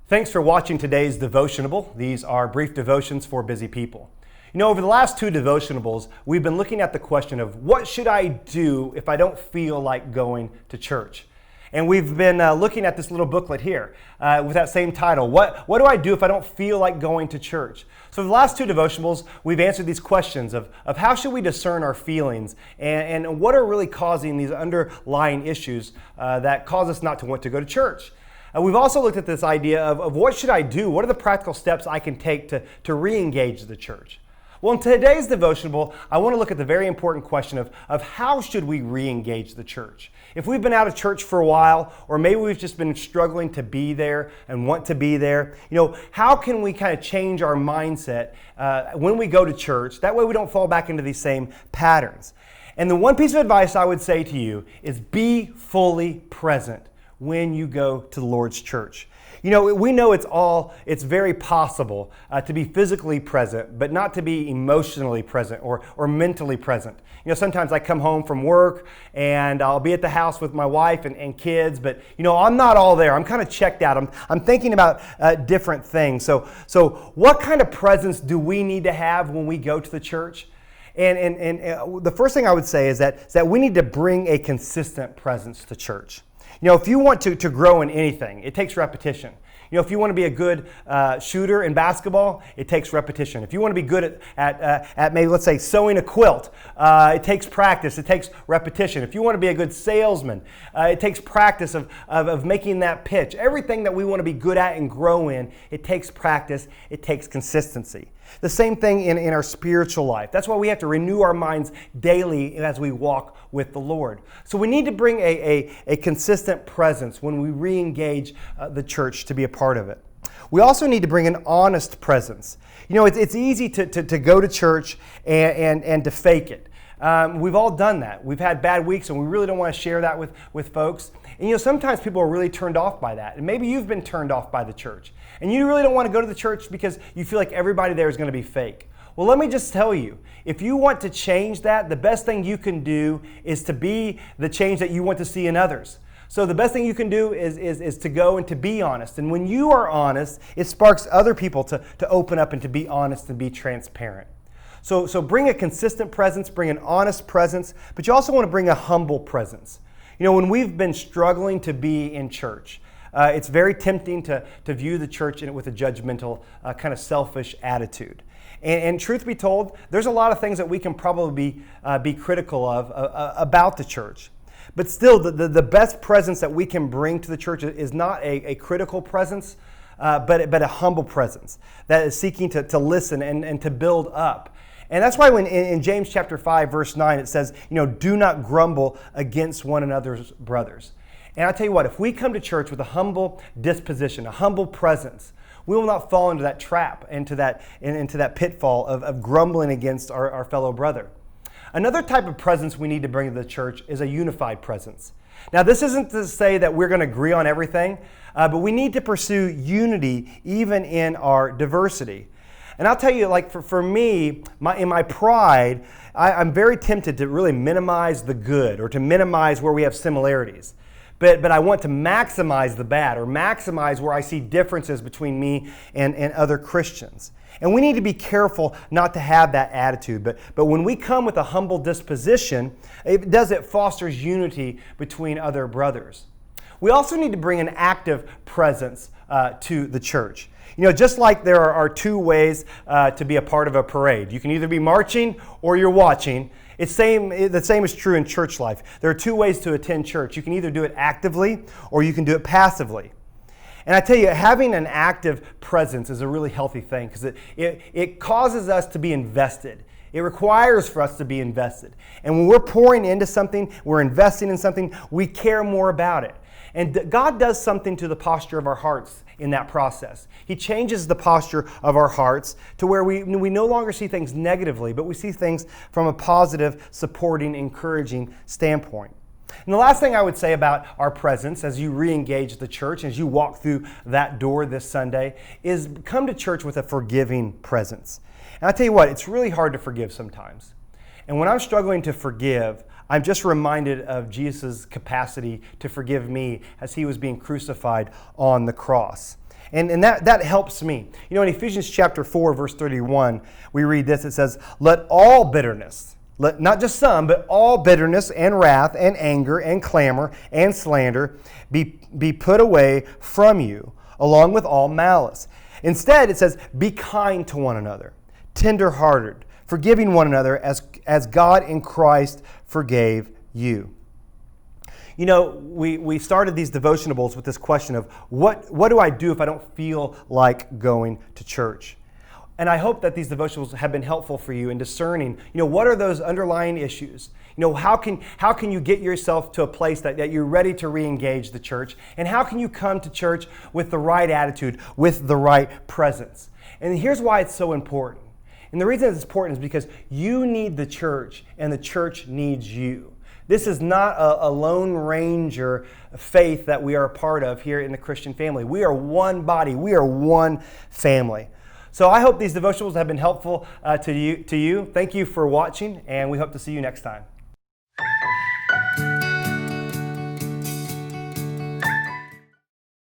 Thanks for watching today's devotionable. These are brief devotions for busy people. You know, over the last two devotionables, we've been looking at the question of what should I do if I don't feel like going to church? And we've been looking at this little booklet here with that same title. What do I do if I don't feel like going to church? So the last two devotionables, we've answered these questions of how should we discern our feelings and what are really causing these underlying issues that cause us not to want to go to church. We've also looked at this idea of what should I do? What are the practical steps I can take to re-engage the church? Well, in today's devotional, I want to look at the very important question of how should we re-engage the church? If we've been out of church for a while, or maybe we've just been struggling to be there and want to be there, how can we kind of change our mindset when we go to church? That way we don't fall back into these same patterns. And the one piece of advice I would say to you is be fully present when you go to the Lord's church. We know it's very possible to be physically present, but not to be emotionally present or mentally present. Sometimes I come home from work and I'll be at the house with my wife and kids, but I'm not all there. I'm kind of checked out. I'm thinking about different things. So what kind of presence do we need to have when we go to the church? And the first thing I would say is that we need to bring a consistent presence to church. If you want to grow in anything, it takes repetition. If you want to be a good shooter in basketball, it takes repetition. If you want to be good at maybe, let's say, sewing a quilt, it takes practice. It takes repetition. If you want to be a good salesman, it takes practice of making that pitch. Everything that we want to be good at and grow in, it takes practice. It takes consistency. The same thing in our spiritual life. That's why we have to renew our minds daily as we walk with the Lord. So we need to bring a consistent presence when we re-engage the church to be a part of it. We also need to bring an honest presence. It's easy to go to church and to fake it. We've all done that. We've had bad weeks and we really don't want to share that with folks. And sometimes people are really turned off by that. And maybe you've been turned off by the church. And you really don't want to go to the church because you feel like everybody there is going to be fake. Well, let me just tell you, if you want to change that, the best thing you can do is to be the change that you want to see in others. So the best thing you can do is to go and to be honest. And when you are honest, it sparks other people to open up and to be honest and be transparent. So bring a consistent presence, bring an honest presence, but you also want to bring a humble presence. When we've been struggling to be in church, it's very tempting to view the church with a judgmental, kind of selfish attitude. And truth be told, there's a lot of things that we can probably be critical of about the church. But still, the best presence that we can bring to the church is not a critical presence, but a humble presence that is seeking to listen and to build up. And that's why when in James chapter 5, verse 9, it says, do not grumble against one another's brothers. And I tell you what, if we come to church with a humble disposition, a humble presence, we will not fall into that trap, into that pitfall of grumbling against our fellow brother. Another type of presence we need to bring to the church is a unified presence. Now, this isn't to say that we're going to agree on everything, but we need to pursue unity even in our diversity. And I'll tell you, for me, in my pride, I'm very tempted to really minimize the good or to minimize where we have similarities. But I want to maximize the bad or maximize where I see differences between me and other Christians. And we need to be careful not to have that attitude. But when we come with a humble disposition, it fosters unity between other brothers. We also need to bring an active presence to the church. Just like there are two ways to be a part of a parade. You can either be marching or you're watching. The same is true in church life. There are two ways to attend church. You can either do it actively or you can do it passively. And I tell you, having an active presence is a really healthy thing because it causes us to be invested. It requires for us to be invested. And when we're pouring into something, we're investing in something, we care more about it. And God does something to the posture of our hearts in that process. He changes the posture of our hearts to where we no longer see things negatively, but we see things from a positive, supporting, encouraging standpoint. And the last thing I would say about our presence as you re-engage the church, as you walk through that door this Sunday, is come to church with a forgiving presence. And I tell you what, it's really hard to forgive sometimes. And when I'm struggling to forgive, I'm just reminded of Jesus' capacity to forgive me as he was being crucified on the cross. And that helps me. You know, in Ephesians chapter 4, verse 31, we read this. It says, let all bitterness, not just some, but all bitterness and wrath and anger and clamor and slander be put away from you, along with all malice. Instead, it says, be kind to one another, tender-hearted, forgiving one another as God in Christ forgave you. You know, we started these devotionables with this question of what do I do if I don't feel like going to church? And I hope that these devotionals have been helpful for you in discerning, you know, what are those underlying issues? You know, how can you get yourself to a place that you're ready to re-engage the church? And how can you come to church with the right attitude, with the right presence? And here's why it's so important. And the reason it's important is because you need the church and the church needs you. This is not a Lone Ranger faith that we are a part of here in the Christian family. We are one body. We are one family. So I hope these devotionals have been helpful to you. Thank you for watching, and we hope to see you next time.